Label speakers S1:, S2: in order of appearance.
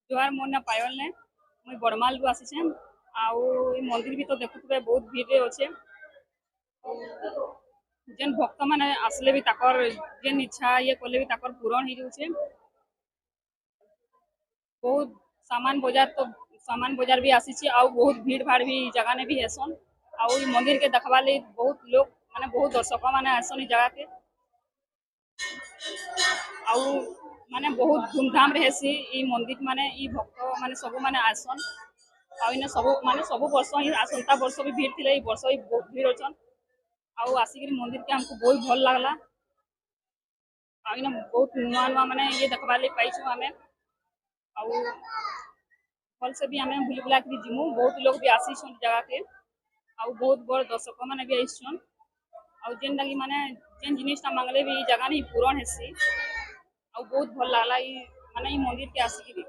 S1: जोहार मोर ना पायल ने मुई बड़माल रु आसीछे। आउ ई मंदिर भी तो देखुथुबे बहुत भीड़ रे अच्छे। जेन भक्त माने आसले भी ताकर जेन इच्छा ये कले भी ताकर पूरण ही जाउछे। बहुत सामान बाजार भी आसीछे आउ बहुत भीड़ भाड़ भी ई जगह ने भी हेसन। आउ ई मंदिर के देखबा ले बहुत लोग माने बहुत दर्शक माने आसन ई जगह के। आउ माने बहुत धूमधाम रे हेसी ई मंदिर माने ई भक्त माने सब माने आसन। आउ इने सब वर्ष ही आसंता वर्ष भी भीड़ थिले ई वर्ष भी बहुत भीड़ अछन। आउ आसिक मंदिर के हमको बहुत भल लागला। आउ इने बहुत नुआ नुआ माने ये देखबा ले पाइछु हमें। आउ भल से भी हमें बुली बुला के जिमु बहुत लोग भी आसीछन जगह के। आउ बहुत बड़ दर्शक माने भी आइछन। आउ जेन लगी माने जेन जिनिस ता मांगले भी ई जगह नहीं पूरण हेसी। आउ बहुत भल लागला ई माने ई मंदिर के आसिक।